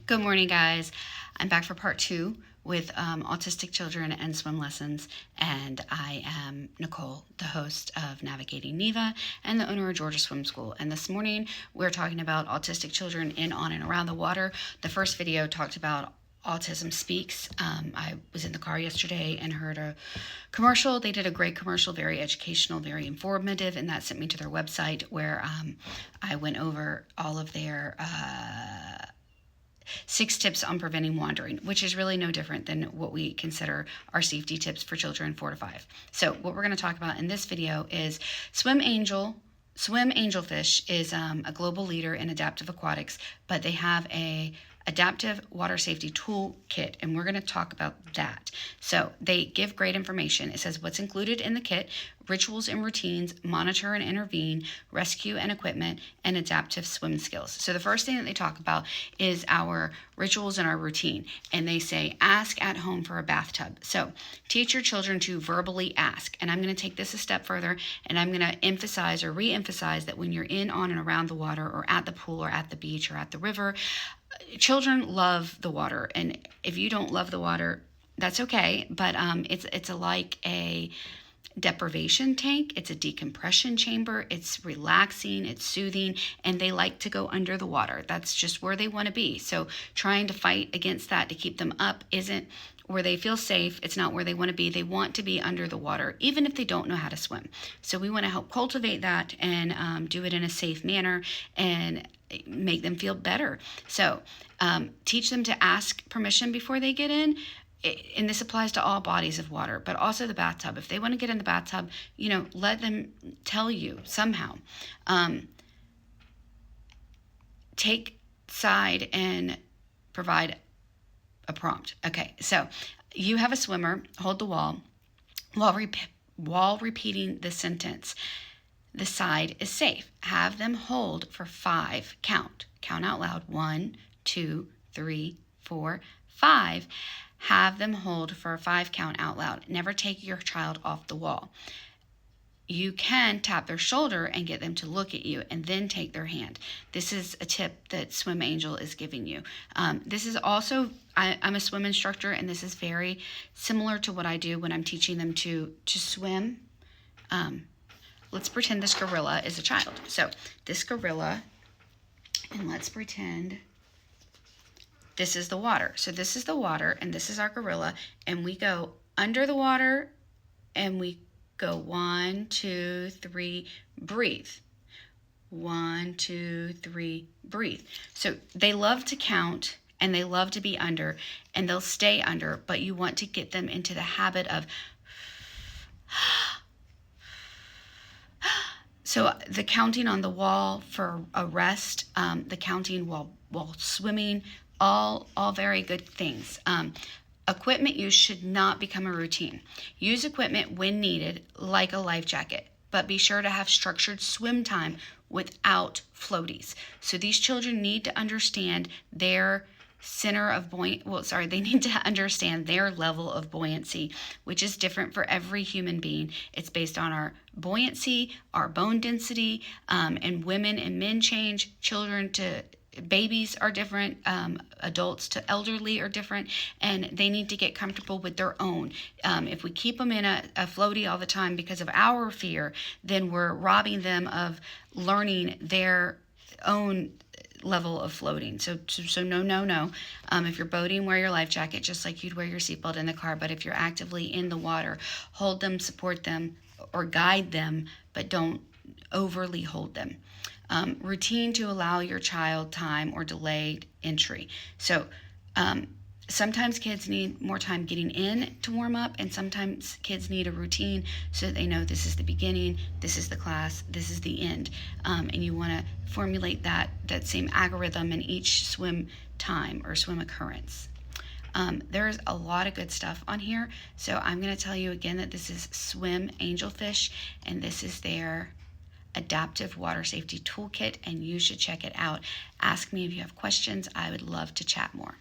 Good morning, guys. I'm back for part 2 with autistic children and swim lessons, and I am Nicole, the host of Navigating Neva and the owner of Georgia Swim School. And this morning we're talking about autistic children in, on, and around the water. The first video talked about Autism Speaks. I was in the car yesterday and heard a commercial. They did a great commercial, very educational, very informative, and that sent me to their website where I went over all of their 6 tips on preventing wandering, which is really no different than what we consider our safety tips for children 4 to 5. So what we're going to talk about in this video is Angelfish is a global leader in adaptive aquatics, but they have a adaptive water safety toolkit, and we're going to talk about that. So they give great information. It says what's included in the kit: rituals and routines, monitor and intervene, rescue and equipment, and adaptive swim skills. So the first thing that they talk about is our rituals and our routine, and they say ask at home for a bathtub. So teach your children to verbally ask, and I'm going to take this a step further, and I'm going to emphasize or re-emphasize that when you're in, on, and around the water, or at the pool, or at the beach, or at the river, children love the water. And if you don't love the water, that's okay, but it's like a deprivation tank. It's a decompression chamber. It's relaxing, it's soothing, and they like to go under the water. That's just where they want to be. So trying to fight against that to keep them up isn't where they feel safe. It's not where they want to be. They want to be under the water, even if they don't know how to swim. So we want to help cultivate that and do it in a safe manner and make them feel better. So teach them to ask permission before they get in. And this applies to all bodies of water, but also the bathtub. If they want to get in the bathtub, let them tell you somehow. Take side and provide a prompt. Okay, so you have a swimmer, hold the wall while repeating the sentence. The side is safe. Have them hold for 5. Count out loud. 1, 2, 3, 4, 5. Have them hold for a 5 count out loud. Never take your child off the wall. You can tap their shoulder and get them to look at you, and then take their hand. This is a tip that Swim Angel is giving you. This is also, I'm a swim instructor, and this is very similar to what I do when I'm teaching them to swim. Let's pretend this gorilla is a child. So this gorilla, and let's pretend this is the water. So this is the water, and this is our gorilla, and we go under the water, and we go 1, 2, 3, breathe. 1, 2, 3, breathe. So they love to count, and they love to be under, and they'll stay under, but you want to get them into the habit of so the counting on the wall for a rest, the counting while swimming, all very good things. Equipment use should not become a routine. Use equipment when needed, like a life jacket, but be sure to have structured swim time without floaties. So these children need to understand their center of they need to understand their level of buoyancy, which is different for every human being. It's based on our buoyancy, our bone density, and women and men change. Children to babies are different, adults to elderly are different, and they need to get comfortable with their own. If we keep them in a floaty all the time because of our fear, then we're robbing them of learning their own level of floating. So no. If you're boating, wear your life jacket just like you'd wear your seatbelt in the car. But if you're actively in the water, hold them, support them, or guide them, but don't overly hold them. Routine to allow your child time or delayed entry. So sometimes kids need more time getting in to warm up, and sometimes kids need a routine so that they know this is the beginning, this is the class, this is the end. And you want to formulate that same algorithm in each swim time or swim occurrence. There's a lot of good stuff on here. So I'm going to tell you again that this is Swim Angelfish, and this is their adaptive water safety toolkit, and you should check it out. Ask me if you have questions. I would love to chat more.